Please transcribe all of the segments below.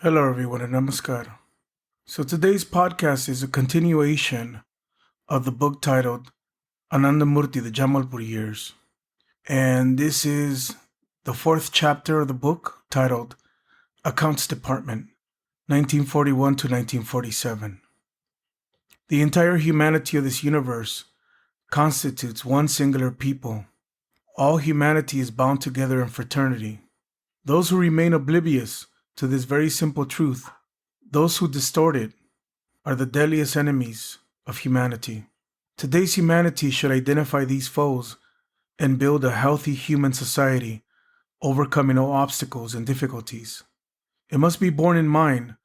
Hello, everyone, and namaskar. So today's podcast is a continuation of the book titled Anandamurti, the Jamalpur Years. And this is the fourth chapter of the book titled Accounts Department, 1941 to 1947. The entire humanity of this universe constitutes one singular people. All humanity is bound together in fraternity. Those who remain oblivious to this very simple truth, those who distort it, are the deadliest enemies of humanity. Today's humanity should identify these foes and build a healthy human society, overcoming all obstacles and difficulties. It must be borne in mind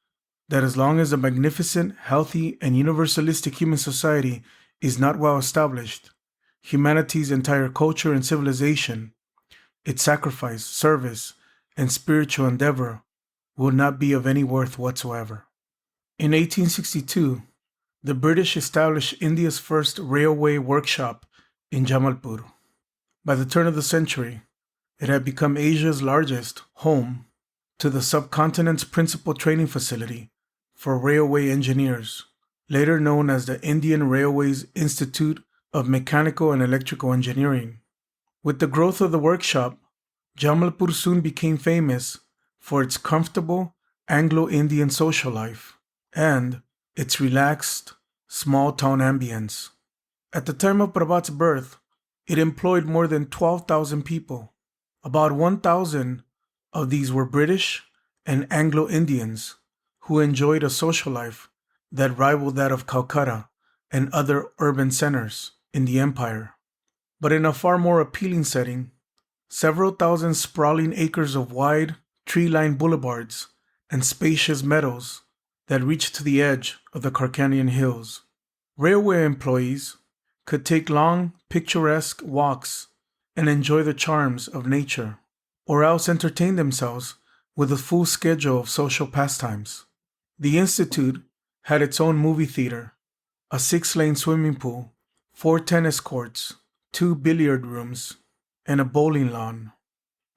that as long as a magnificent, healthy, and universalistic human society is not well established, humanity's entire culture and civilization, its sacrifice, service, and spiritual endeavor will not be of any worth whatsoever. In 1862, the British established India's first railway workshop in Jamalpur. By the turn of the century, it had become Asia's largest home to the subcontinent's principal training facility for railway engineers, later known as the Indian Railways Institute of Mechanical and Electrical Engineering. With the growth of the workshop, Jamalpur soon became famous for its comfortable Anglo-Indian social life and its relaxed, small-town ambience. At the time of Prabhat's birth, it employed more than 12,000 people. About 1,000 of these were British and Anglo-Indians who enjoyed a social life that rivaled that of Calcutta and other urban centers in the empire. But in a far more appealing setting, several thousand sprawling acres of wide, tree-lined boulevards and spacious meadows that reached to the edge of the Carcanian hills. Railway employees could take long, picturesque walks and enjoy the charms of nature, or else entertain themselves with a full schedule of social pastimes. The Institute had its own movie theater, a 6-lane swimming pool, 4 tennis courts, 2 billiard rooms, and a bowling lawn.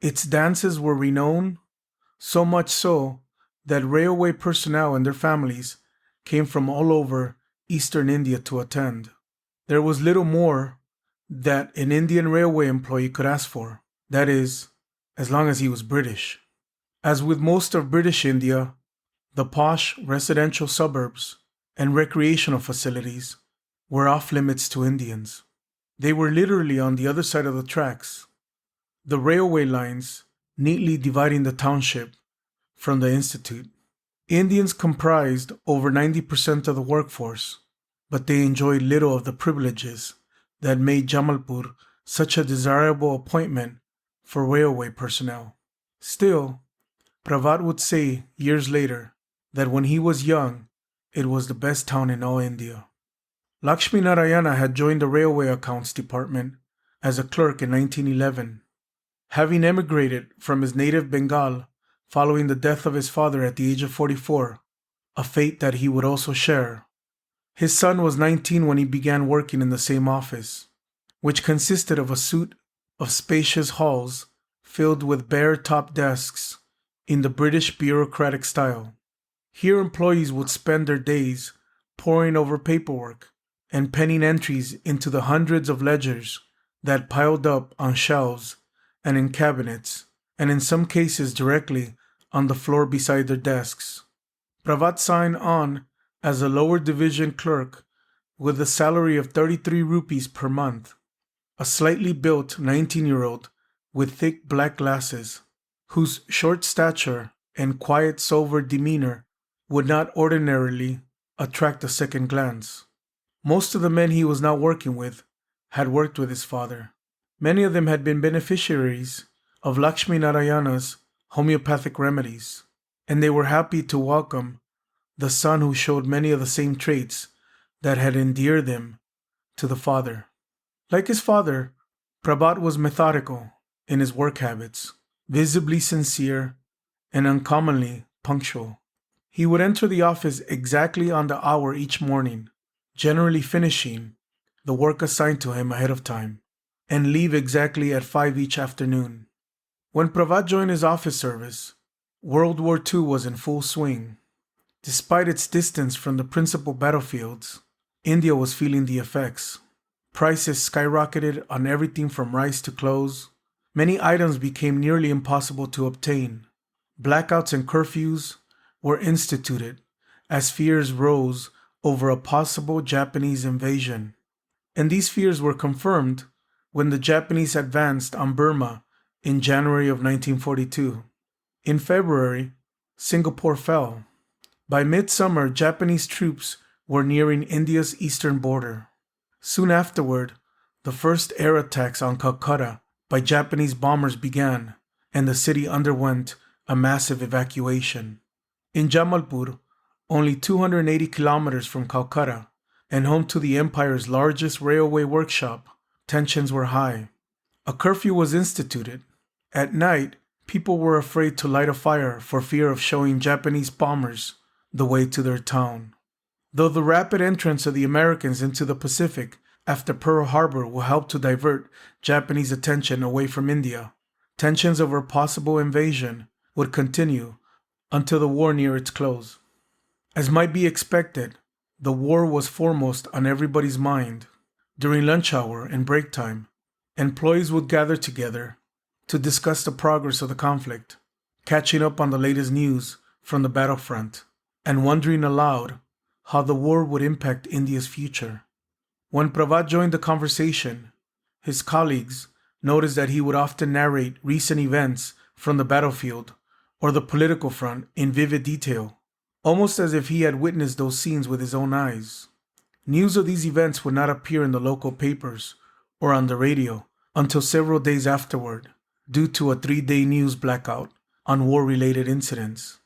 Its dances were renowned, so much so that railway personnel and their families came from all over eastern India to attend. There was little more that an Indian railway employee could ask for, that is, as long as he was British. As with most of British India, the posh residential suburbs and recreational facilities were off limits to Indians. They were literally on the other side of the tracks, the railway lines neatly dividing the township from the Institute. Indians comprised over 90% of the workforce, but they enjoyed little of the privileges that made Jamalpur such a desirable appointment for railway personnel. Still, Prabhat would say years later that when he was young, it was the best town in all India. Lakshmi Narayana had joined the railway accounts department as a clerk in 1911. Having emigrated from his native Bengal following the death of his father at the age of 44, a fate that he would also share, his son was 19 when he began working in the same office, which consisted of a suite of spacious halls filled with bare-top desks in the British bureaucratic style. Here employees would spend their days poring over paperwork and penning entries into the hundreds of ledgers that piled up on shelves and in cabinets, and in some cases directly on the floor beside their desks. Prabhat signed on as a lower division clerk with a salary of 33 rupees per month. A slightly built 19-year-old with thick black glasses, whose short stature and quiet sober demeanor would not ordinarily attract a second glance. Most of the men he was now working with had worked with his father. Many of them had been beneficiaries of Lakshmi Narayana's homeopathic remedies, and they were happy to welcome the son who showed many of the same traits that had endeared them to the father. Like his father, Prabhat was methodical in his work habits, visibly sincere, and uncommonly punctual. He would enter the office exactly on the hour each morning, generally finishing the work assigned to him ahead of time, and leave exactly at 5 each afternoon. When Prabhat joined his office service, World War II was in full swing. Despite its distance from the principal battlefields, India was feeling the effects. Prices skyrocketed on everything from rice to clothes. Many items became nearly impossible to obtain. Blackouts and curfews were instituted as fears rose over a possible Japanese invasion. And these fears were confirmed when the Japanese advanced on Burma in January of 1942. In February, Singapore fell. By midsummer, Japanese troops were nearing India's eastern border. Soon afterward, the first air attacks on Calcutta by Japanese bombers began, and the city underwent a massive evacuation. In Jamalpur, only 280 kilometers from Calcutta, and home to the empire's largest railway workshop, tensions were high. A curfew was instituted. At night, people were afraid to light a fire for fear of showing Japanese bombers the way to their town. Though the rapid entrance of the Americans into the Pacific after Pearl Harbor will help to divert Japanese attention away from India, tensions over possible invasion would continue until the war neared its close. As might be expected, the war was foremost on everybody's mind. During lunch hour and break time, employees would gather together to discuss the progress of the conflict, catching up on the latest news from the battlefront, and wondering aloud how the war would impact India's future. When Pravat joined the conversation, his colleagues noticed that he would often narrate recent events from the battlefield or the political front in vivid detail, almost as if he had witnessed those scenes with his own eyes. News of these events would not appear in the local papers or on the radio until several days afterward, due to a 3-day news blackout on war-related incidents.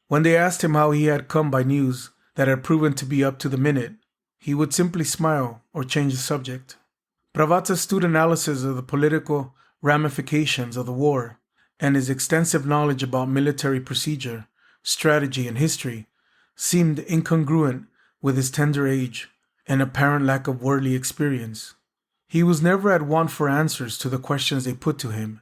When they asked him how he had come by news that had proven to be up to the minute, he would simply smile or change the subject. Pravat's astute analysis of the political ramifications of the war and his extensive knowledge about military procedure, strategy, and history seemed incongruent with his tender age and apparent lack of worldly experience. He was never at want for answers to the questions they put to him,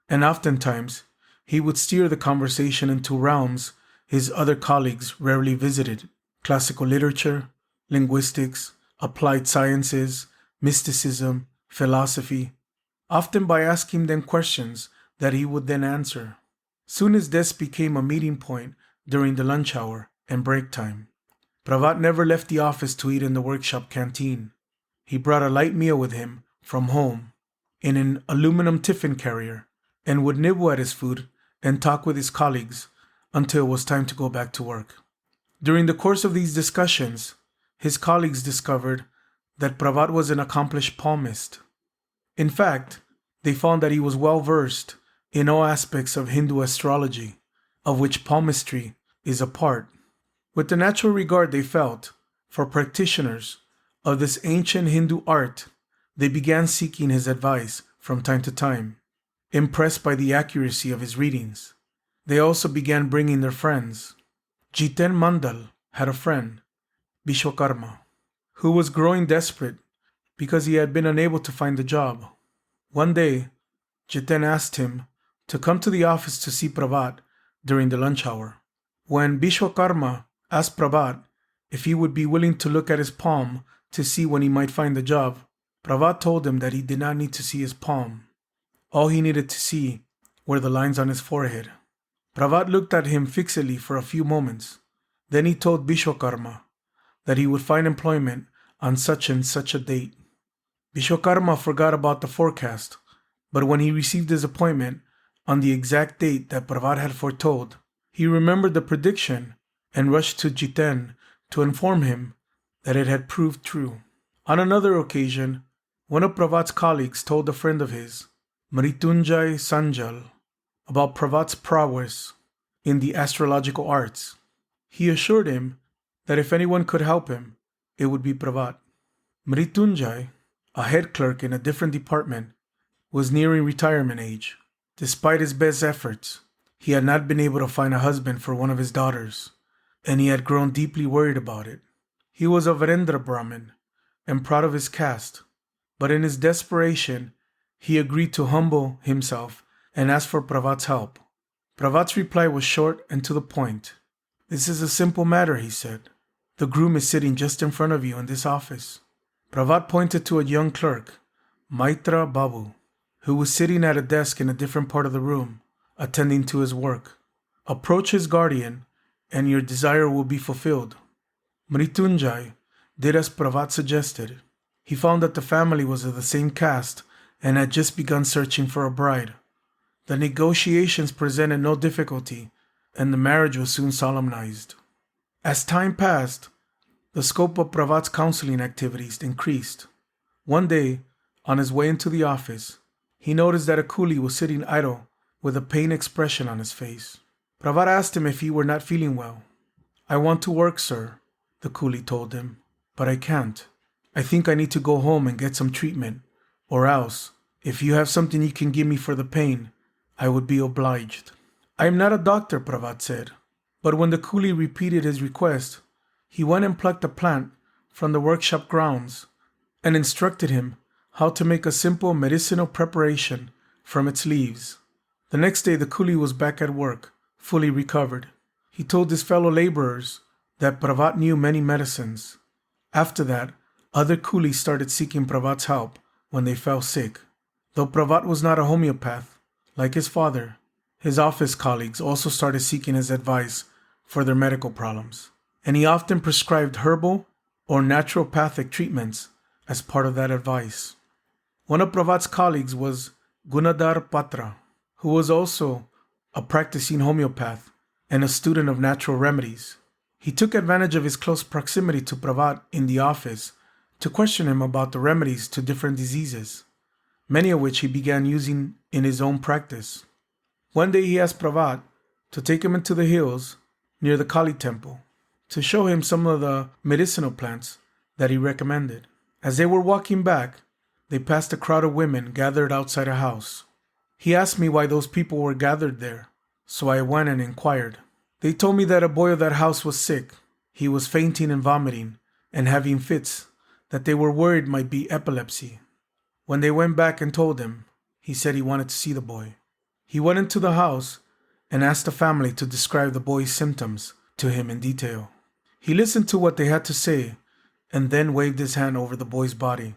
and oftentimes he would steer the conversation into realms his other colleagues rarely visited: classical literature, linguistics, applied sciences, mysticism, philosophy, often by asking them questions that he would then answer. Soon his desk became a meeting point during the lunch hour and break time. Pravat never left the office to eat in the workshop canteen. He brought a light meal with him from home in an aluminum tiffin carrier and would nibble at his food and talk with his colleagues until it was time to go back to work. During the course of these discussions, his colleagues discovered that Pravat was an accomplished palmist. In fact, they found that he was well versed in all aspects of Hindu astrology, of which palmistry is a part. With the natural regard they felt for practitioners of this ancient Hindu art, they began seeking his advice from time to time, impressed by the accuracy of his readings. They also began bringing their friends. Jiten Mandal had a friend, Vishwakarma, who was growing desperate because he had been unable to find a job. One day, Jiten asked him to come to the office to see Pravat during the lunch hour. When Vishwakarma asked Pravat if he would be willing to look at his palm to see when he might find a job, Pravat told him that he did not need to see his palm. All he needed to see were the lines on his forehead. Pravat looked at him fixedly for a few moments. Then he told Vishwakarma that he would find employment on such and such a date. Vishwakarma forgot about the forecast, but when he received his appointment on the exact date that Pravat had foretold, he remembered the prediction and rushed to Jiten to inform him that it had proved true. On another occasion, one of Pravat's colleagues told a friend of his, Mrityunjay Sanjal, about Pravat's prowess in the astrological arts. He assured him that if anyone could help him, it would be Pravat. Mrityunjay, a head clerk in a different department, was nearing retirement age. Despite his best efforts, he had not been able to find a husband for one of his daughters, and he had grown deeply worried about it. He was a Virendra Brahmin and proud of his caste, but in his desperation, he agreed to humble himself and ask for Pravat's help. Pravat's reply was short and to the point. "This is a simple matter," he said. "The groom is sitting just in front of you in this office." Pravat pointed to a young clerk, Maitra Babu, who was sitting at a desk in a different part of the room, attending to his work. "Approach his guardian, and your desire will be fulfilled." Mrityunjay did as Pravat suggested. He found that the family was of the same caste and had just begun searching for a bride. The negotiations presented no difficulty, and the marriage was soon solemnized. As time passed, the scope of Pravat's counseling activities increased. One day, on his way into the office, he noticed that a coolie was sitting idle with a pained expression on his face. Pravat asked him if he were not feeling well. "I want to work, sir," the coolie told him, "but I can't. I think I need to go home and get some treatment, or else, if you have something you can give me for the pain, I would be obliged." "I am not a doctor," Pravat said, but when the coolie repeated his request, he went and plucked a plant from the workshop grounds and instructed him how to make a simple medicinal preparation from its leaves. The next day the coolie was back at work, fully recovered. He told his fellow laborers that Pravat knew many medicines. After that, other coolies started seeking Pravat's help when they fell sick. Though Pravat was not a homeopath, like his father, his office colleagues also started seeking his advice for their medical problems, and he often prescribed herbal or naturopathic treatments as part of that advice. One of Pravat's colleagues was Gunadhar Patra, who was also a practicing homeopath and a student of natural remedies. He took advantage of his close proximity to Pravat in the office to question him about the remedies to different diseases, many of which he began using in his own practice. One day he asked Pravat to take him into the hills near the Kali temple to show him some of the medicinal plants that he recommended. As they were walking back, they passed a crowd of women gathered outside a house. He asked me why those people were gathered there, so I went and inquired. They told me that a boy of that house was sick. He was fainting and vomiting and having fits that they were worried might be epilepsy. When they went back and told him, he said he wanted to see the boy. He went into the house and asked the family to describe the boy's symptoms to him in detail. He listened to what they had to say and then waved his hand over the boy's body.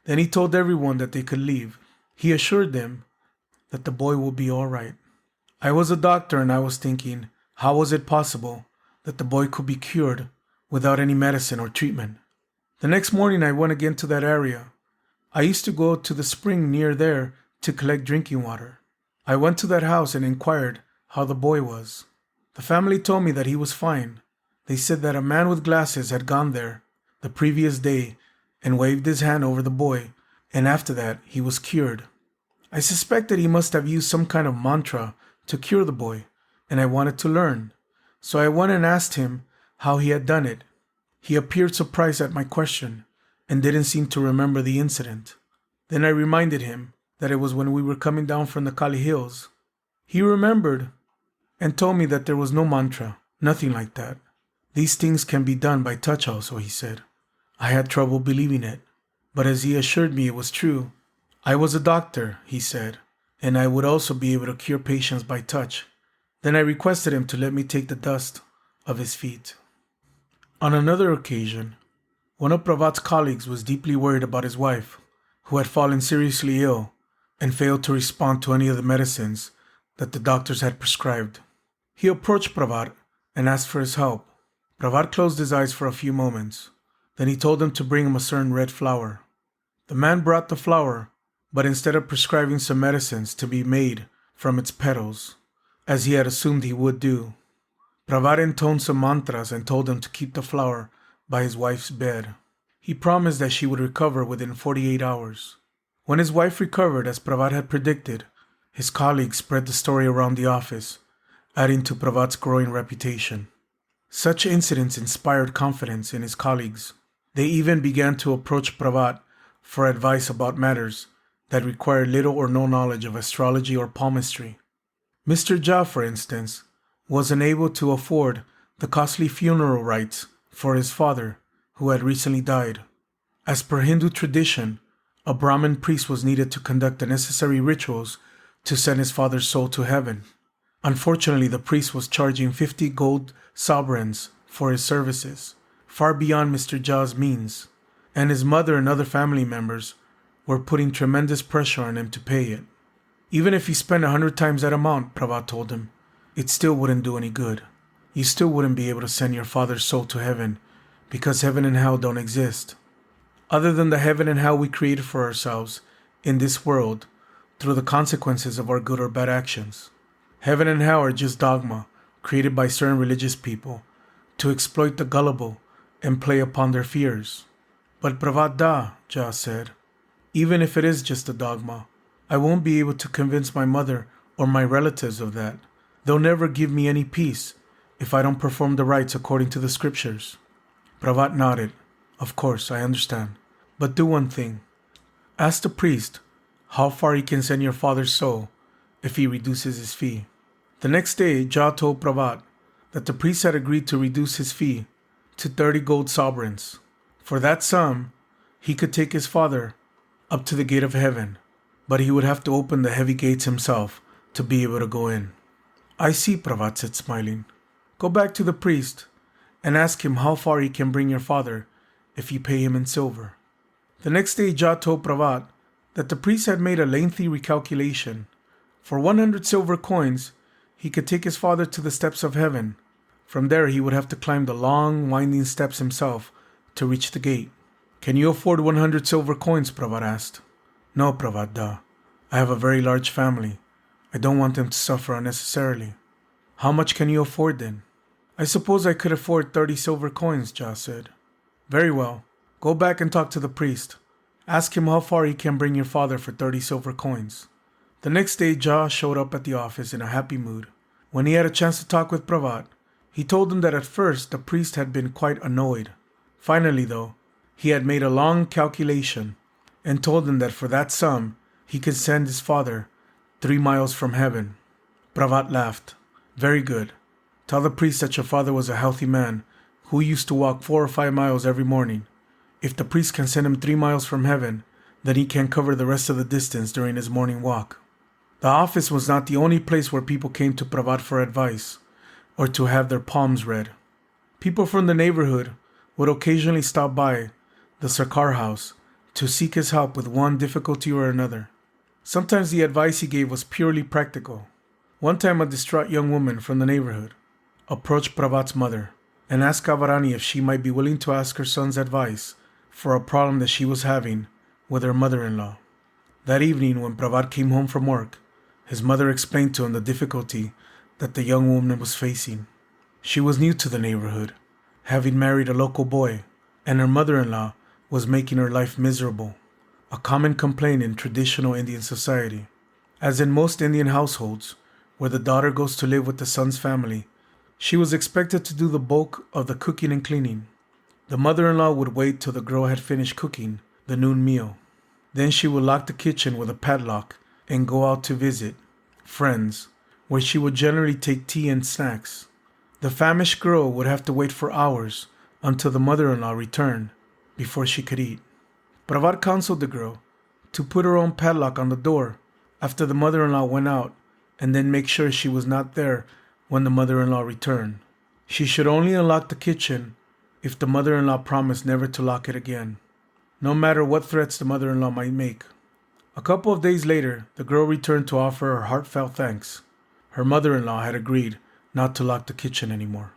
Then he told everyone that they could leave. He assured them that the boy will be all right. I was a doctor and I was thinking, how was it possible that the boy could be cured without any medicine or treatment? The next morning I went again to that area. I used to go to the spring near there to collect drinking water. I went to that house and inquired how the boy was. The family told me that he was fine. They said that a man with glasses had gone there the previous day and waved his hand over the boy, and after that he was cured. I suspected he must have used some kind of mantra to cure the boy, and I wanted to learn. So I went and asked him how he had done it. He appeared surprised at my question and didn't seem to remember the incident. Then I reminded him that it was when we were coming down from the Kali Hills. He remembered and told me that there was no mantra, nothing like that. These things can be done by touch also, he said. I had trouble believing it, but as he assured me it was true, I was a doctor, he said, and I would also be able to cure patients by touch. Then I requested him to let me take the dust of his feet. On another occasion, one of Pravat's colleagues was deeply worried about his wife, who had fallen seriously ill and failed to respond to any of the medicines that the doctors had prescribed. He approached Pravat and asked for his help. Pravat closed his eyes for a few moments. Then he told him to bring him a certain red flower. The man brought the flower, but instead of prescribing some medicines to be made from its petals, as he had assumed he would do, Pravat intoned some mantras and told him to keep the flower by his wife's bed. He promised that she would recover within 48 hours. When his wife recovered, as Pravat had predicted, his colleagues spread the story around the office, adding to Pravat's growing reputation. Such incidents inspired confidence in his colleagues. They even began to approach Pravat for advice about matters that required little or no knowledge of astrology or palmistry. Mr. Jha, for instance, was unable to afford the costly funeral rites for his father, who had recently died. As per Hindu tradition, a Brahmin priest was needed to conduct the necessary rituals to send his father's soul to heaven. Unfortunately, the priest was charging 50 gold sovereigns for his services, far beyond Mr. Jha's means, and his mother and other family members were putting tremendous pressure on him to pay it. Even if he spent 100 times that amount, Pravat told him, it still wouldn't do any good. You still wouldn't be able to send your father's soul to heaven, because heaven and hell don't exist. Other than the heaven and hell we created for ourselves in this world through the consequences of our good or bad actions. Heaven and hell are just dogma created by certain religious people to exploit the gullible and play upon their fears. But Pravat Da, Jha said, even if it is just a dogma, I won't be able to convince my mother or my relatives of that. They'll never give me any peace if I don't perform the rites according to the scriptures. Pravat nodded. Of course, I understand. But do one thing. Ask the priest how far he can send your father's soul if he reduces his fee. The next day, Jha told Pravat that the priest had agreed to reduce his fee to 30 gold sovereigns. For that sum, he could take his father up to the gate of heaven, but he would have to open the heavy gates himself to be able to go in. I see, Pravat said, smiling. Go back to the priest and ask him how far he can bring your father if you pay him in silver. The next day, Jha told Pravat that the priest had made a lengthy recalculation. For 100 silver coins, he could take his father to the steps of heaven. From there, he would have to climb the long, winding steps himself to reach the gate. Can you afford 100 silver coins? Pravat asked. No, Pravat Da. I have a very large family. I don't want them to suffer unnecessarily. How much can you afford then? I suppose I could afford 30 silver coins, Jha said. Very well. Go back and talk to the priest. Ask him how far he can bring your father for 30 silver coins. The next day, Jha showed up at the office in a happy mood. When he had a chance to talk with Pravat, he told him that at first the priest had been quite annoyed. Finally, though, he had made a long calculation and told him that for that sum, he could send his father 3 miles from heaven. Pravat laughed. Very good. Tell the priest that your father was a healthy man who used to walk 4 or 5 miles every morning. If the priest can send him 3 miles from heaven, then he can cover the rest of the distance during his morning walk. The office was not the only place where people came to Pravat for advice or to have their palms read. People from the neighborhood would occasionally stop by the Sarkar house to seek his help with one difficulty or another. Sometimes the advice he gave was purely practical. One time a distraught young woman from the neighborhood approached Pravat's mother and asked Kavarani if she might be willing to ask her son's advice for a problem that she was having with her mother-in-law. That evening, when Pravat came home from work, his mother explained to him the difficulty that the young woman was facing. She was new to the neighborhood, having married a local boy, and her mother-in-law was making her life miserable, a common complaint in traditional Indian society. As in most Indian households, where the daughter goes to live with the son's family, she was expected to do the bulk of the cooking and cleaning. The mother-in-law would wait till the girl had finished cooking the noon meal. Then she would lock the kitchen with a padlock and go out to visit friends, where she would generally take tea and snacks. The famished girl would have to wait for hours until the mother-in-law returned before she could eat. Pravat counseled the girl to put her own padlock on the door after the mother-in-law went out and then make sure she was not there when the mother-in-law returned. She should only unlock the kitchen if the mother-in-law promised never to lock it again, no matter what threats the mother-in-law might make. A couple of days later, the girl returned to offer her heartfelt thanks. Her mother-in-law had agreed not to lock the kitchen anymore.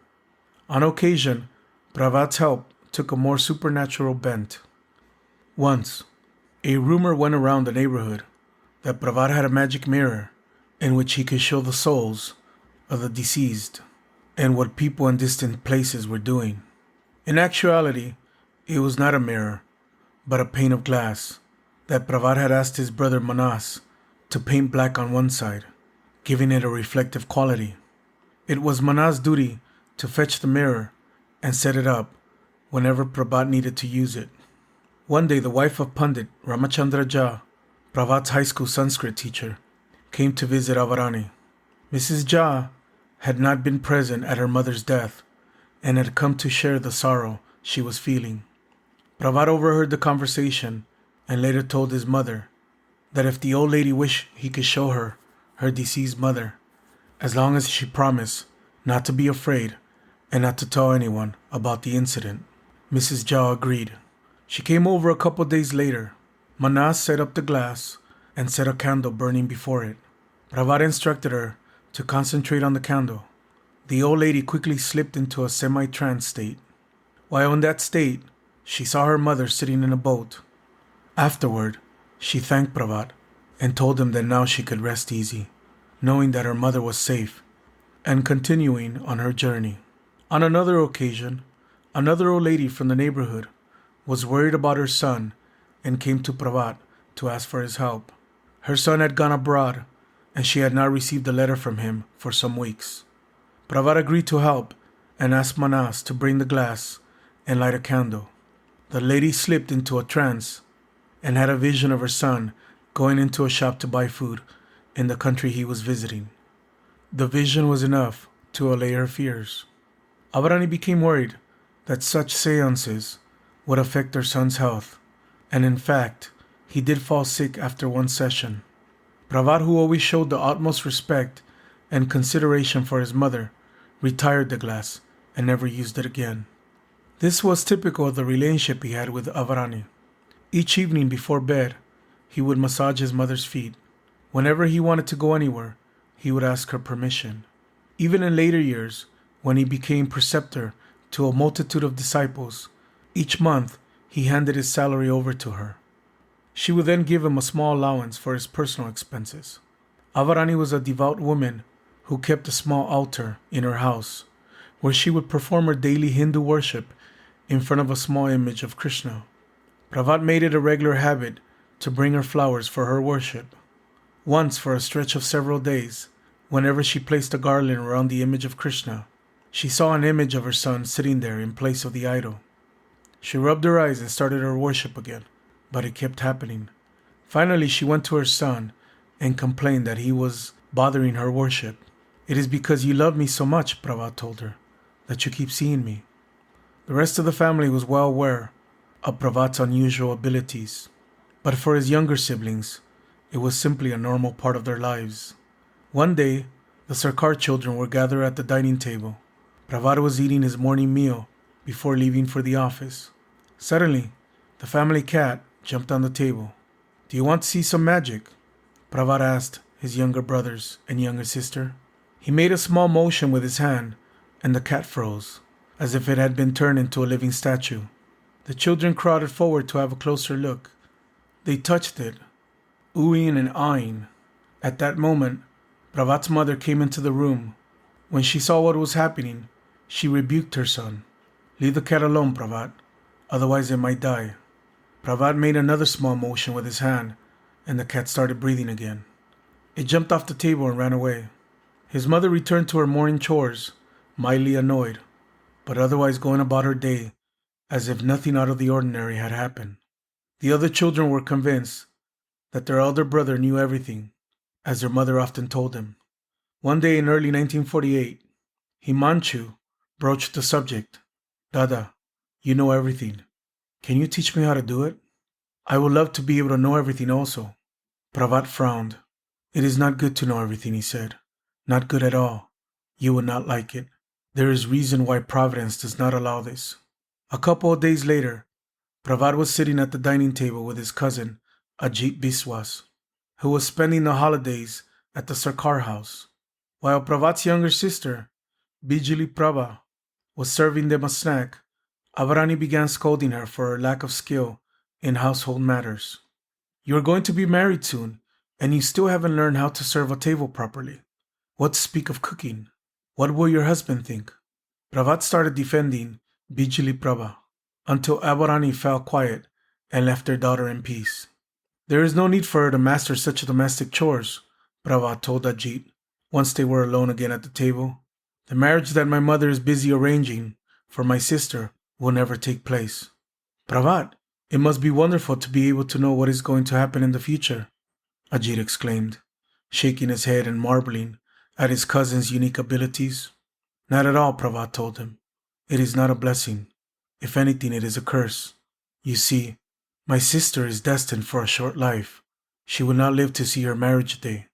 On occasion, Pravat's help took a more supernatural bent. Once, a rumor went around the neighborhood that Pravat had a magic mirror in which he could show the souls of the deceased and what people in distant places were doing. In actuality, it was not a mirror, but a pane of glass that Pravat had asked his brother Manas to paint black on one side, giving it a reflective quality. It was Manas' duty to fetch the mirror and set it up whenever Pravat needed to use it. One day, the wife of Pandit Ramachandra Jha, Pravat's high school Sanskrit teacher, came to visit Avarani. Mrs. Jha had not been present at her mother's death and had come to share the sorrow she was feeling. Pravat overheard the conversation and later told his mother that if the old lady wished he could show her deceased mother, as long as she promised not to be afraid and not to tell anyone about the incident. Mrs. Jha agreed. She came over a couple days later. Manas set up the glass and set a candle burning before it. Pravat instructed her to concentrate on the candle. The old lady quickly slipped into a semi-trance state. While in that state, she saw her mother sitting in a boat. Afterward, she thanked Pravat and told him that now she could rest easy, knowing that her mother was safe, and continuing on her journey. On another occasion, another old lady from the neighborhood was worried about her son and came to Pravat to ask for his help. Her son had gone abroad and she had not received a letter from him for some weeks. Pravat agreed to help and asked Manas to bring the glass and light a candle. The lady slipped into a trance and had a vision of her son going into a shop to buy food in the country he was visiting. The vision was enough to allay her fears. Avarani became worried that such seances would affect her son's health, and in fact, he did fall sick after one session. Pravat, who always showed the utmost respect and consideration for his mother, retired the glass and never used it again. This was typical of the relationship he had with Avarani. Each evening before bed, he would massage his mother's feet. Whenever he wanted to go anywhere, he would ask her permission. Even in later years, when he became preceptor to a multitude of disciples, each month he handed his salary over to her. She would then give him a small allowance for his personal expenses. Avarani was a devout woman who kept a small altar in her house, where she would perform her daily Hindu worship in front of a small image of Krishna. Pravat made it a regular habit to bring her flowers for her worship. Once, for a stretch of several days, whenever she placed a garland around the image of Krishna, she saw an image of her son sitting there in place of the idol. She rubbed her eyes and started her worship again, but it kept happening. Finally, she went to her son and complained that he was bothering her worship. "It is because you love me so much," Pravat told her, "that you keep seeing me." The rest of the family was well aware of Pravat's unusual abilities, but for his younger siblings, it was simply a normal part of their lives. One day, the Sarkar children were gathered at the dining table. Pravat was eating his morning meal before leaving for the office. Suddenly, the family cat jumped on the table. "Do you want to see some magic?" Pravat asked his younger brothers and younger sister. He made a small motion with his hand, and the cat froze, as if it had been turned into a living statue. The children crowded forward to have a closer look. They touched it, oohing and eyeing. At that moment, Pravat's mother came into the room. When she saw what was happening, she rebuked her son. "Leave the cat alone, Pravat, otherwise it might die." Pravat made another small motion with his hand, and the cat started breathing again. It jumped off the table and ran away. His mother returned to her morning chores, mildly annoyed, but otherwise going about her day as if nothing out of the ordinary had happened. The other children were convinced that their elder brother knew everything, as their mother often told them. One day in early 1948, Himanshu broached the subject. "Dada, you know everything. Can you teach me how to do it?" "I would love to be able to know everything also." Pravat frowned. "It is not good to know everything," he said. "Not good at all. You would not like it. There is reason why Providence does not allow this." A couple of days later, Pravat was sitting at the dining table with his cousin, Ajit Biswas, who was spending the holidays at the Sarkar house. While Pravat's younger sister, Bijli Prabha, was serving them a snack, Avarani began scolding her for her lack of skill in household matters. "You are going to be married soon, and you still haven't learned how to serve a table properly. What to speak of cooking? What will your husband think?" Pravat started defending Bijli Prabha until Avarani fell quiet and left their daughter in peace. "There is no need for her to master such domestic chores," Pravat told Ajit once they were alone again at the table. "The marriage that my mother is busy arranging for my sister will never take place." "Pravat, it must be wonderful to be able to know what is going to happen in the future," Ajit exclaimed, shaking his head and marveling at his cousin's unique abilities. "Not at all," Pravat told him. "It is not a blessing. If anything, it is a curse. You see, my sister is destined for a short life. She will not live to see her marriage day.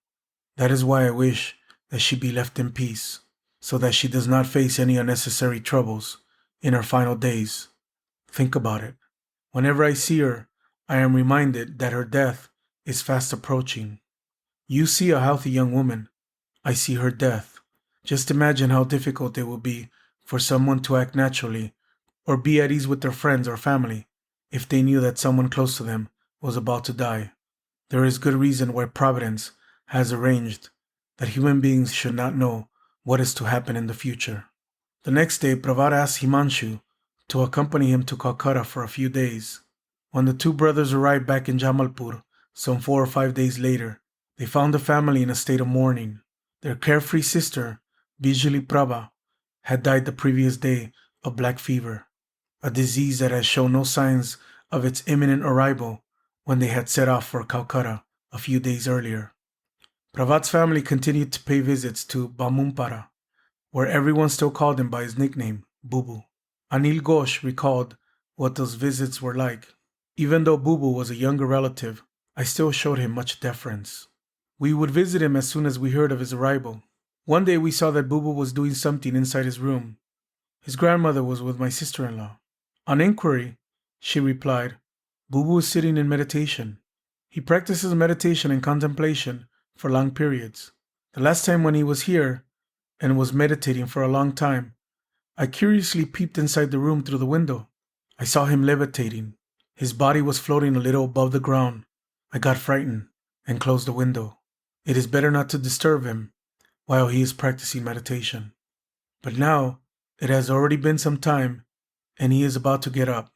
That is why I wish that she be left in peace, so that she does not face any unnecessary troubles in her final days. Think about it. Whenever I see her, I am reminded that her death is fast approaching. You see a healthy young woman, I see her death. Just imagine how difficult it would be for someone to act naturally or be at ease with their friends or family if they knew that someone close to them was about to die. There is good reason why Providence has arranged that human beings should not know what is to happen in the future. The next day, Pravat asked Himanshu to accompany him to Calcutta for a few days. When the two brothers arrived back in Jamalpur, some 4 or 5 days later, they found the family in a state of mourning. Their carefree sister, Bijli Prabha, had died the previous day of black fever, a disease that had shown no signs of its imminent arrival when they had set off for Calcutta a few days earlier. Pravat's family continued to pay visits to Bamumpara, where everyone still called him by his nickname, Bubu. Anil Ghosh recalled what those visits were like. Even though Bubu was a younger relative, I still showed him much deference. We would visit him as soon as we heard of his arrival. One day we saw that Bubu was doing something inside his room. His grandmother was with my sister-in-law. On inquiry, she replied, Bubu is sitting in meditation. He practices meditation and contemplation for long periods. The last time when he was here and was meditating for a long time, I curiously peeped inside the room through the window. I saw him levitating. His body was floating a little above the ground. I got frightened and closed the window. It is better not to disturb him while he is practicing meditation. But now, it has already been some time, and he is about to get up.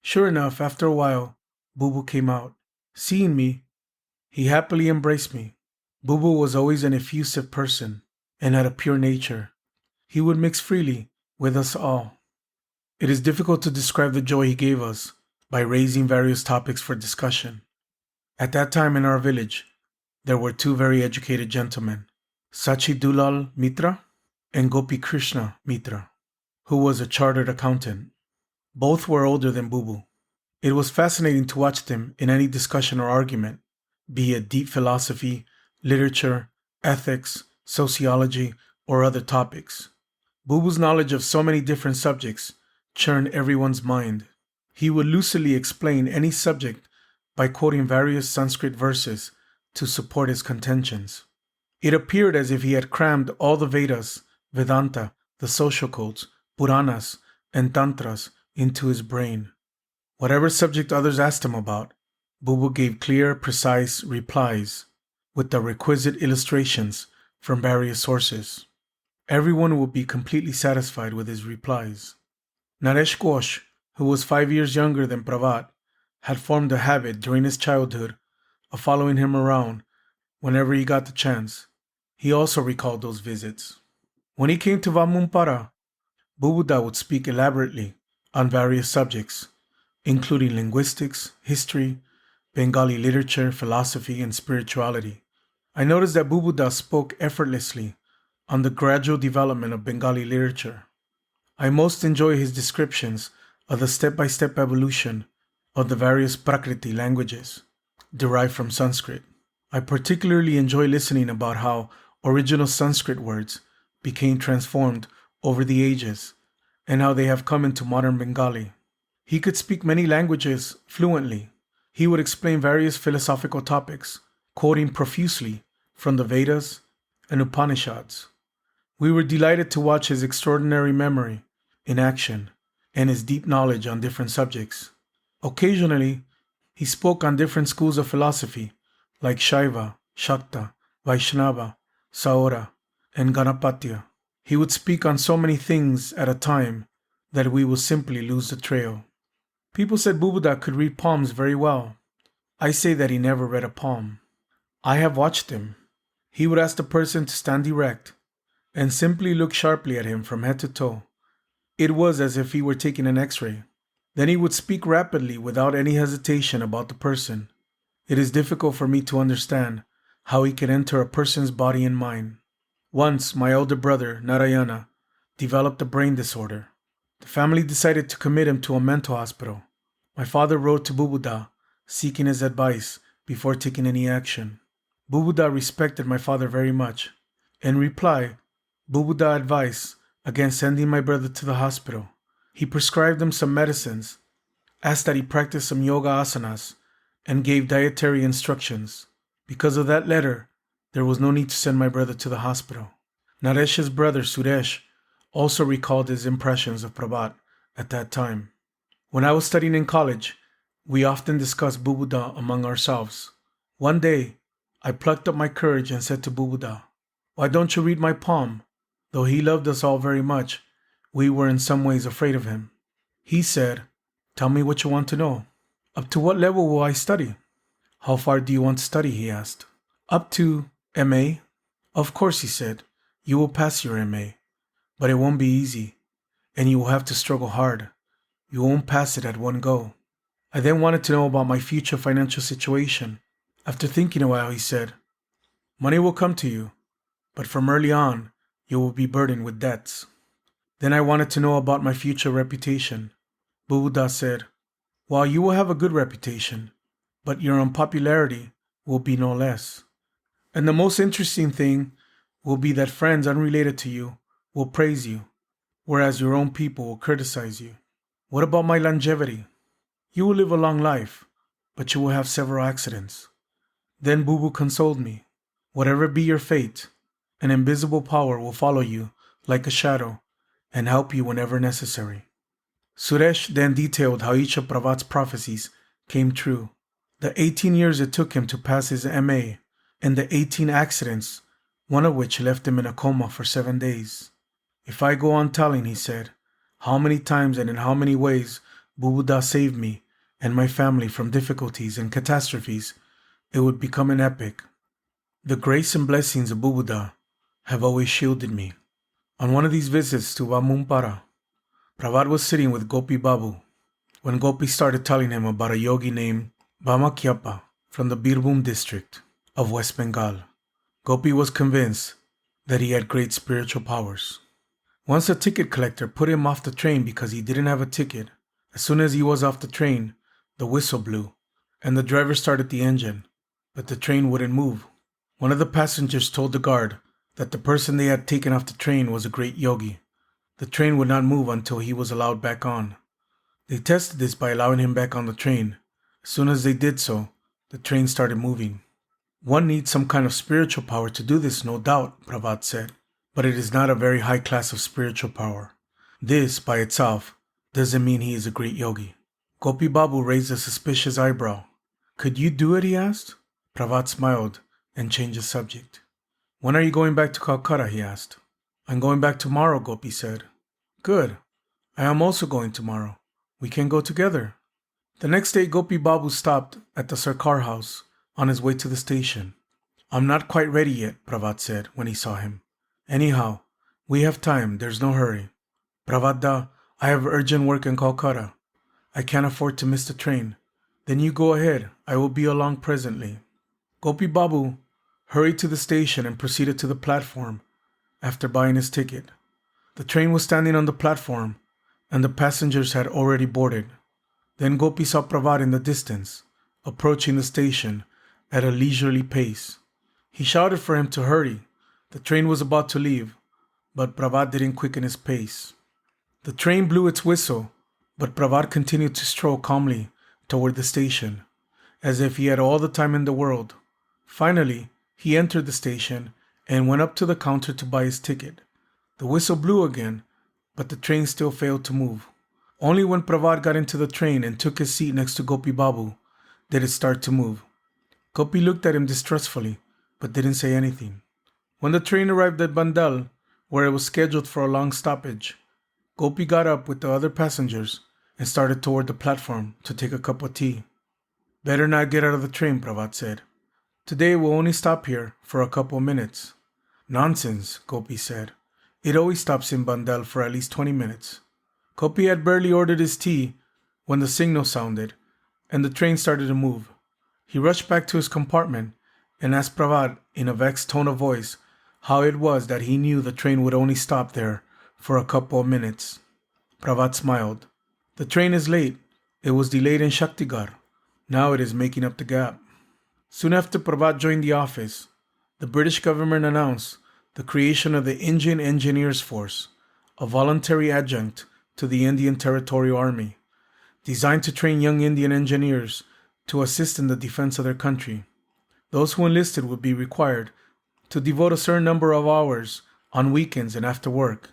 Sure enough, after a while, Bubu came out. Seeing me, he happily embraced me. Bubu was always an effusive person and had a pure nature. He would mix freely with us all. It is difficult to describe the joy he gave us by raising various topics for discussion. At that time in our village, there were two very educated gentlemen, Sachi Dulal Mitra and Gopi Krishna Mitra, who was a chartered accountant. Both were older than Bubu. It was fascinating to watch them in any discussion or argument, be it deep philosophy, literature, ethics, sociology, or other topics. Bubu's knowledge of so many different subjects churned everyone's mind. He would lucidly explain any subject by quoting various Sanskrit verses to support his contentions. It appeared as if he had crammed all the Vedas, Vedanta, the social codes, Puranas, and Tantras into his brain. Whatever subject others asked him about, Bubu gave clear, precise replies with the requisite illustrations from various sources. Everyone would be completely satisfied with his replies. Naresh Ghosh, who was 5 years younger than Pravat, had formed a habit during his childhood of following him around whenever he got the chance. He also recalled those visits. When he came to Vamumpara, Bubuda would speak elaborately on various subjects, including linguistics, history, Bengali literature, philosophy, and spirituality. I noticed that Bubuda spoke effortlessly on the gradual development of Bengali literature. I most enjoy his descriptions of the step-by-step evolution of the various Prakriti languages derived from Sanskrit. I particularly enjoy listening about how original Sanskrit words became transformed over the ages and how they have come into modern Bengali. He could speak many languages fluently. He would explain various philosophical topics, quoting profusely from the Vedas and Upanishads. We were delighted to watch his extraordinary memory in action and his deep knowledge on different subjects. Occasionally, he spoke on different schools of philosophy like Shaiva, Shakta, Vaishnava, Saura, and Ganapatya. He would speak on so many things at a time that we would simply lose the trail. People said Bubuda could read palms very well. I say that he never read a palm. I have watched him. He would ask the person to stand erect and simply look sharply at him from head to toe. It was as if he were taking an x-ray. Then he would speak rapidly without any hesitation about the person. It is difficult for me to understand how he can enter a person's body and mind. Once, my elder brother, Narayana, developed a brain disorder. The family decided to commit him to a mental hospital. My father wrote to Bubuda, seeking his advice before taking any action. Bubuda respected my father very much. In reply, Bubuda advised against sending my brother to the hospital. He prescribed him some medicines, asked that he practice some yoga asanas, and gave dietary instructions. Because of that letter, there was no need to send my brother to the hospital. Naresh's brother Suresh also recalled his impressions of Prabhat at that time. When I was studying in college, we often discussed Bubuda among ourselves. One day, I plucked up my courage and said to Bubuda, "Why don't you read my palm?" Though he loved us all very much, we were in some ways afraid of him. He said, "Tell me what you want to know." "Up to what level will I study?" "How far do you want to study?" he asked. "Up to MA. "Of course," he said, "you will pass your MA, but it won't be easy, and you will have to struggle hard. You won't pass it at one go." I then wanted to know about my future financial situation. After thinking a while, he said, "Money will come to you, but from early on, you will be burdened with debts." Then I wanted to know about my future reputation. Bubuda said, "Well, you will have a good reputation, but your unpopularity will be no less. And the most interesting thing will be that friends unrelated to you will praise you, whereas your own people will criticize you." "What about my longevity?" "You will live a long life, but you will have several accidents." Then Bubu consoled me. "Whatever be your fate, an invisible power will follow you like a shadow and help you whenever necessary." Suresh then detailed how each of Pravat's prophecies came true. The 18 years it took him to pass his MA, and the 18 accidents, one of which left him in a coma for 7 days. "If I go on telling," he said, "how many times and in how many ways Bubuda saved me and my family from difficulties and catastrophes, it would become an epic. The grace and blessings of Bubuda have always shielded me." On one of these visits to Vamumpara, Pravat was sitting with Gopi Babu when Gopi started telling him about a yogi named Bhamakyappa from the Birbhum district of West Bengal. Gopi was convinced that he had great spiritual powers. Once a ticket collector put him off the train because he didn't have a ticket. As soon as he was off the train, the whistle blew, and the driver started the engine, but the train wouldn't move. One of the passengers told the guard that the person they had taken off the train was a great yogi. The train would not move until he was allowed back on. They tested this by allowing him back on the train. As soon as they did so, the train started moving. "One needs some kind of spiritual power to do this, no doubt," Pravat said, "but it is not a very high class of spiritual power. This, by itself, doesn't mean he is a great yogi." Gopi Babu raised a suspicious eyebrow. "Could you do it?" he asked. Pravat smiled and changed the subject. "When are you going back to Calcutta?" he asked. "I'm going back tomorrow," Gopi said. "Good. I am also going tomorrow. We can go together." The next day, Gopi Babu stopped at the Sarkar house on his way to the station. "I'm not quite ready yet," Pravat said when he saw him. "Anyhow, we have time. There's no hurry." "Pravada, I have urgent work in Calcutta. I can't afford to miss the train." "Then you go ahead. I will be along presently." Gopi Babu hurried to the station and proceeded to the platform after buying his ticket. The train was standing on the platform, and the passengers had already boarded. Then Gopi saw Pravat in the distance, approaching the station at a leisurely pace. He shouted for him to hurry. The train was about to leave, but Pravat didn't quicken his pace. The train blew its whistle, but Pravat continued to stroll calmly toward the station, as if he had all the time in the world. Finally, he entered the station and went up to the counter to buy his ticket. The whistle blew again, but the train still failed to move. Only when Pravat got into the train and took his seat next to Gopi Babu did it start to move. Gopi looked at him distrustfully, but didn't say anything. When the train arrived at Bandal, where it was scheduled for a long stoppage, Gopi got up with the other passengers and started toward the platform to take a cup of tea. "Better not get out of the train," Pravat said. "Today we'll only stop here for a couple minutes." "Nonsense," Gopi said. "It always stops in Bandal for at least 20 minutes. Gopi had barely ordered his tea when the signal sounded, and the train started to move. He rushed back to his compartment and asked Pravat in a vexed tone of voice how it was that he knew the train would only stop there for a couple of minutes. Pravat smiled. "The train is late. It was delayed in Shaktigarh. Now it is making up the gap." Soon after Pravat joined the office, the British government announced the creation of the Indian Engineers Force, a voluntary adjunct to the Indian Territorial Army, designed to train young Indian engineers to assist in the defense of their country. Those who enlisted would be required to devote a certain number of hours on weekends and after work.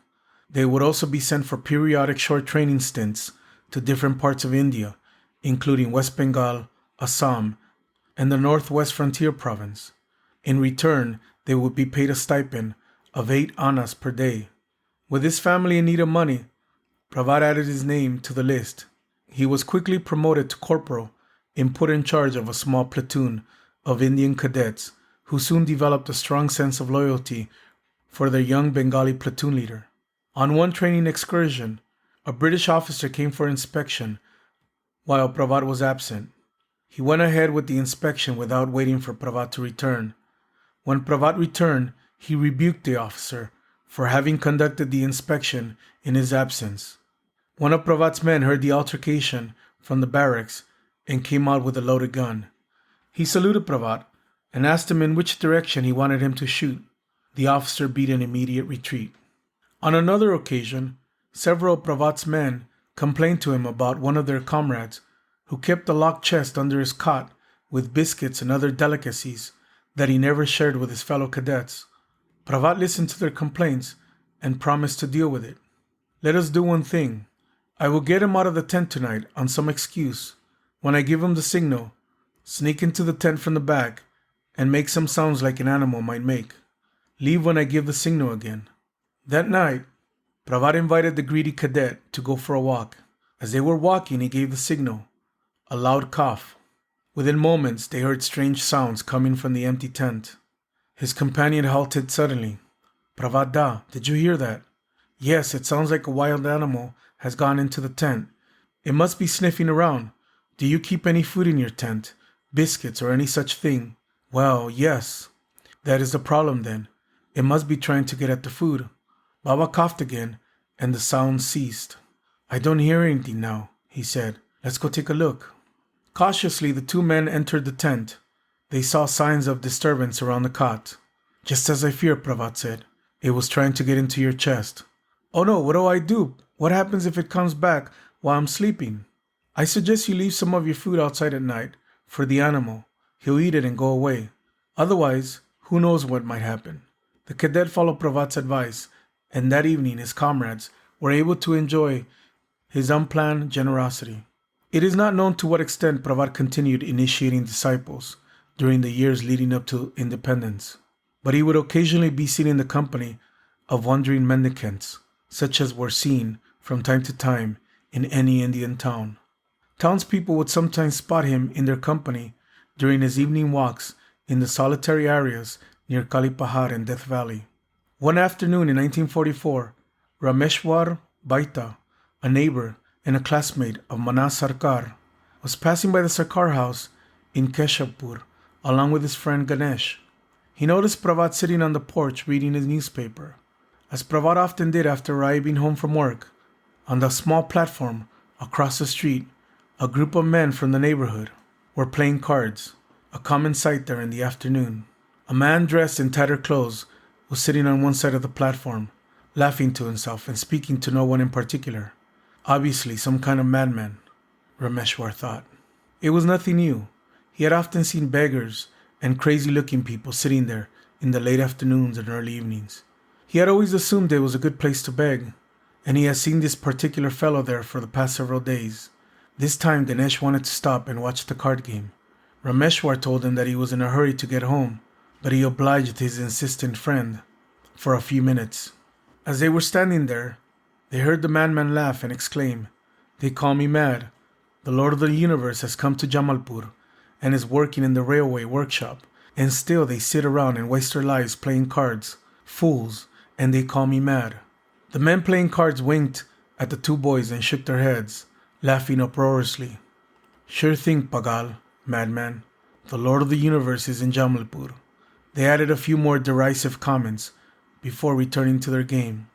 They would also be sent for periodic short training stints to different parts of India, including West Bengal, Assam, and the Northwest Frontier Province. In return, they would be paid a stipend of 8 annas per day. With his family in need of money, Pravat added his name to the list. He was quickly promoted to corporal and put in charge of a small platoon of Indian cadets who soon developed a strong sense of loyalty for their young Bengali platoon leader. On one training excursion, a British officer came for inspection while Pravat was absent. He went ahead with the inspection without waiting for Pravat to return. When Pravat returned, he rebuked the officer for having conducted the inspection in his absence. One of Pravat's men heard the altercation from the barracks and came out with a loaded gun. He saluted Pravat and asked him in which direction he wanted him to shoot. The officer beat an immediate retreat. On another occasion, several of Pravat's men complained to him about one of their comrades who kept a locked chest under his cot with biscuits and other delicacies that he never shared with his fellow cadets. Pravat listened to their complaints and promised to deal with it. "Let us do one thing. I will get him out of the tent tonight on some excuse. When I give him the signal, sneak into the tent from the back and make some sounds like an animal might make. Leave when I give the signal again." That night, Pravat invited the greedy cadet to go for a walk. As they were walking, he gave the signal, a loud cough. Within moments, they heard strange sounds coming from the empty tent. His companion halted suddenly. "Pravat da, did you hear that?" "Yes, it sounds like a wild animal has gone into the tent. It must be sniffing around. Do you keep any food in your tent? Biscuits or any such thing?" "Well, yes." "That is the problem then. It must be trying to get at the food." Baba coughed again, and the sound ceased. "I don't hear anything now," he said. "Let's go take a look." Cautiously, the two men entered the tent. They saw signs of disturbance around the cot. "Just as I feared," Pravat said. "It was trying to get into your chest." "Oh no, what do I do? What happens if it comes back while I'm sleeping?" "I suggest you leave some of your food outside at night for the animal. He'll eat it and go away. Otherwise, who knows what might happen." The cadet followed Pravat's advice, and that evening his comrades were able to enjoy his unplanned generosity. It is not known to what extent Pravat continued initiating disciples during the years leading up to independence, but he would occasionally be seen in the company of wandering mendicants, such as were seen from time to time in any Indian town. Townspeople would sometimes spot him in their company during his evening walks in the solitary areas near Kalipahar and Death Valley. One afternoon in 1944, Rameshwar Baita, a neighbor and a classmate of Manas Sarkar, was passing by the Sarkar house in Chpt along with his friend Ganesh. He noticed Pravat sitting on the porch reading his newspaper. As Pravat often did after arriving home from work, on the small platform across the street, a group of men from the neighborhood were playing cards, a common sight there in the afternoon. A man dressed in tattered clothes was sitting on one side of the platform, laughing to himself and speaking to no one in particular. Obviously some kind of madman, Rameshwar thought. It was nothing new. He had often seen beggars and crazy-looking people sitting there in the late afternoons and early evenings. He had always assumed it was a good place to beg, and he had seen this particular fellow there for the past several days. This time Ganesh wanted to stop and watch the card game. Rameshwar told him that he was in a hurry to get home, but he obliged his insistent friend for a few minutes. As they were standing there, they heard the madman laugh and exclaim, "They call me mad. The Lord of the Universe has come to Jamalpur and is working in the railway workshop, and still they sit around and waste their lives playing cards. Fools, and they call me mad." The men playing cards winked at the two boys and shook their heads, laughing uproariously. "Sure thing, Pagal, madman. The Lord of the Universe is in Jamalpur." They added a few more derisive comments before returning to their game.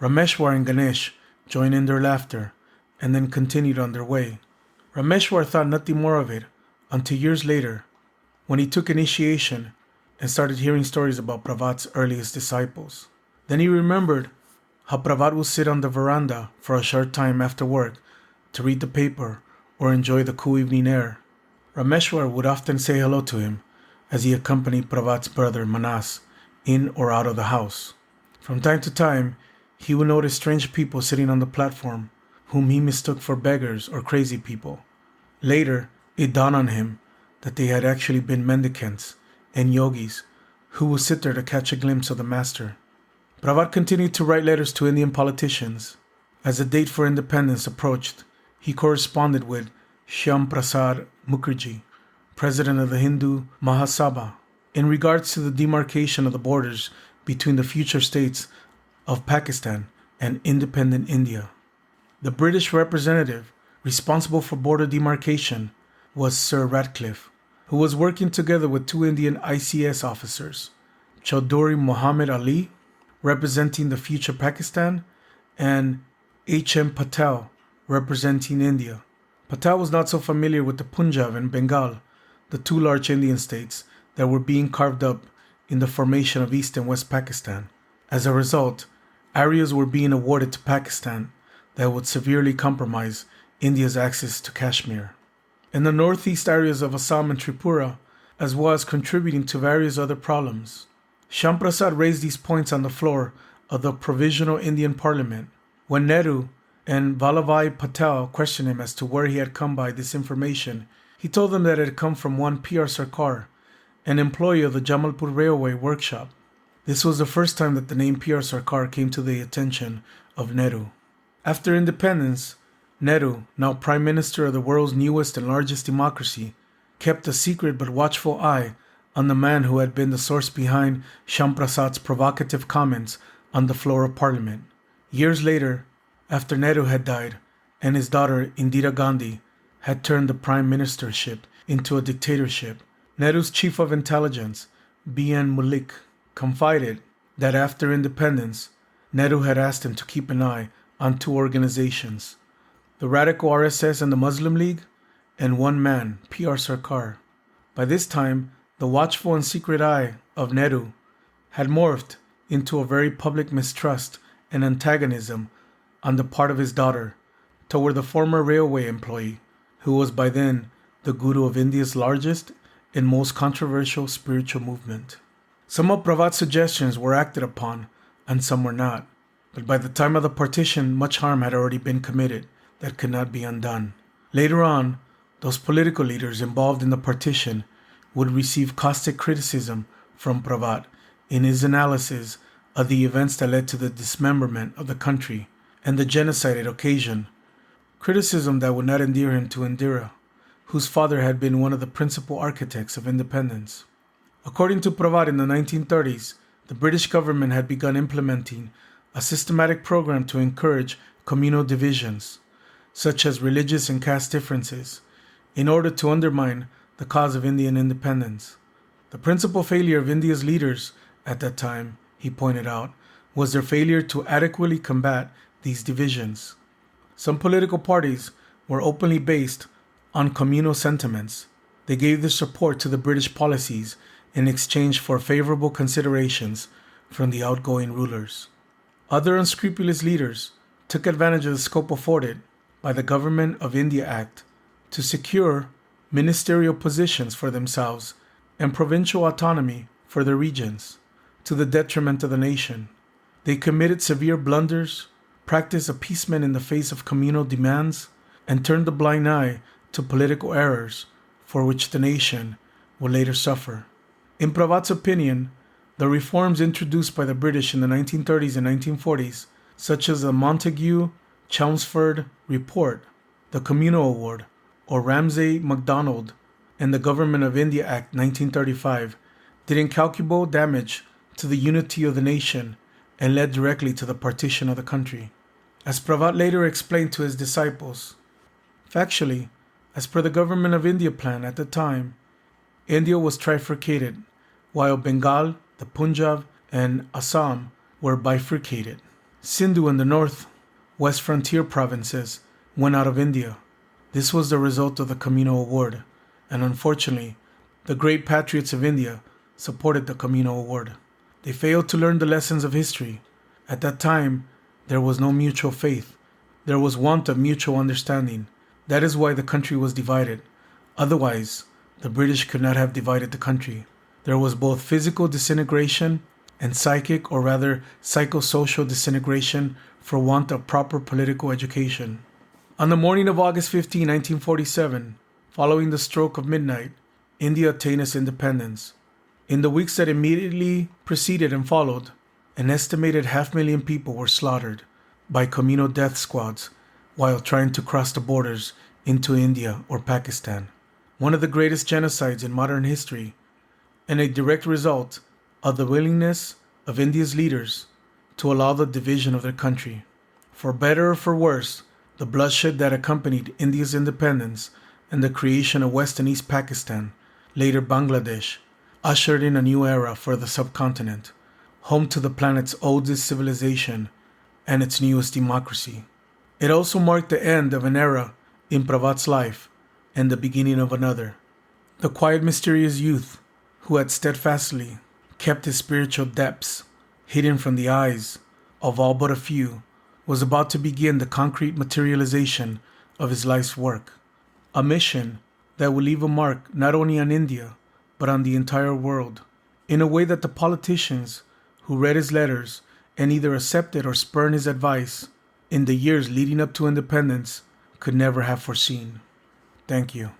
Rameshwar and Ganesh joined in their laughter and then continued on their way. Rameshwar thought nothing more of it until years later, when he took initiation and started hearing stories about Pravat's earliest disciples. Then he remembered how Pravat would sit on the veranda for a short time after work to read the paper or enjoy the cool evening air. Rameshwar would often say hello to him as he accompanied Pravat's brother Manas in or out of the house. From time to time, he would notice strange people sitting on the platform whom he mistook for beggars or crazy people. Later, it dawned on him that they had actually been mendicants and yogis who would sit there to catch a glimpse of the master. Pravat continued to write letters to Indian politicians. As the date for independence approached, he corresponded with Shyam Prasad Mukherjee, president of the Hindu Mahasabha, in regards to the demarcation of the borders between the future states of Pakistan and independent India. The British representative responsible for border demarcation was Sir Ratcliffe, who was working together with two Indian ICS officers, Chaudhuri Muhammad Ali, representing the future Pakistan, and H.M. Patel, representing India. Patel was not so familiar with the Punjab and Bengal, the two large Indian states that were being carved up in the formation of East and West Pakistan. As a result, areas were being awarded to Pakistan that would severely compromise India's access to Kashmir. In the northeast areas of Assam and Tripura, as well as contributing to various other problems. Shyam Prasad raised these points on the floor of the Provisional Indian Parliament. When Nehru and Vallabhbhai Patel questioned him as to where he had come by this information, he told them that it had come from one P.R. Sarkar, an employee of the Jamalpur Railway workshop. This was the first time that the name P.R. Sarkar came to the attention of Nehru. After independence, Nehru, now Prime Minister of the world's newest and largest democracy, kept a secret but watchful eye on the man who had been the source behind Shyam Prasad's provocative comments on the floor of Parliament. Years later, after Nehru had died and his daughter Indira Gandhi had turned the prime ministership into a dictatorship, Nehru's chief of intelligence, B.N. Mullik, confided that after independence, Nehru had asked him to keep an eye on two organizations, the radical RSS and the Muslim League, and one man, P.R. Sarkar. By this time, the watchful and secret eye of Nehru had morphed into a very public mistrust and antagonism on the part of his daughter toward the former railway employee, who was by then the guru of India's largest and most controversial spiritual movement. Some of Pravat's suggestions were acted upon, and some were not. But by the time of the partition, much harm had already been committed that could not be undone. Later on, those political leaders involved in the partition would receive caustic criticism from Pravat in his analysis of the events that led to the dismemberment of the country and the genocide it occasioned, criticism that would not endear him to Indira, whose father had been one of the principal architects of independence. According to Pravat, in the 1930s, the British government had begun implementing a systematic program to encourage communal divisions, such as religious and caste differences, in order to undermine the cause of Indian independence. The principal failure of India's leaders at that time, he pointed out, was their failure to adequately combat these divisions. Some political parties were openly based on communal sentiments. They gave their support to the British policies in exchange for favorable considerations from the outgoing rulers. Other unscrupulous leaders took advantage of the scope afforded by the Government of India Act to secure ministerial positions for themselves and provincial autonomy for their regions, to the detriment of the nation. They committed severe blunders, practiced appeasement in the face of communal demands, and turned a blind eye to political errors for which the nation would later suffer. In Pravat's opinion, the reforms introduced by the British in the 1930s and 1940s, such as the Montagu-Chelmsford Report, the Communal Award, or Ramsay-MacDonald, and the Government of India Act 1935, did incalculable damage to the unity of the nation and led directly to the partition of the country. As Pravat later explained to his disciples, factually, as per the Government of India plan at the time, India was trifurcated, while Bengal, the Punjab, and Assam were bifurcated. Sindhu and the north west frontier provinces went out of India. This was the result of the communal award, and unfortunately, the great patriots of India supported the Camino Award. They failed to learn the lessons of history. At that time, there was no mutual faith. There was want of mutual understanding. That is why the country was divided. Otherwise, the British could not have divided the country. There was both physical disintegration and psychic, or rather psychosocial disintegration for want of proper political education. On the morning of August 15, 1947, following the stroke of midnight, India attained its independence. In the weeks that immediately preceded and followed, an estimated 500,000 people were slaughtered by Camino death squads while trying to cross the borders into India or Pakistan. One of the greatest genocides in modern history, and a direct result of the willingness of India's leaders to allow the division of their country. For better or for worse, the bloodshed that accompanied India's independence and the creation of West and East Pakistan, later Bangladesh, ushered in a new era for the subcontinent, home to the planet's oldest civilization and its newest democracy. It also marked the end of an era in Pravat's life and the beginning of another. The quiet, mysterious youth who had steadfastly kept his spiritual depths hidden from the eyes of all but a few was about to begin the concrete materialization of his life's work, a mission that would leave a mark not only on India, but on the entire world, in a way that the politicians who read his letters and either accepted or spurned his advice in the years leading up to independence could never have foreseen. Thank you.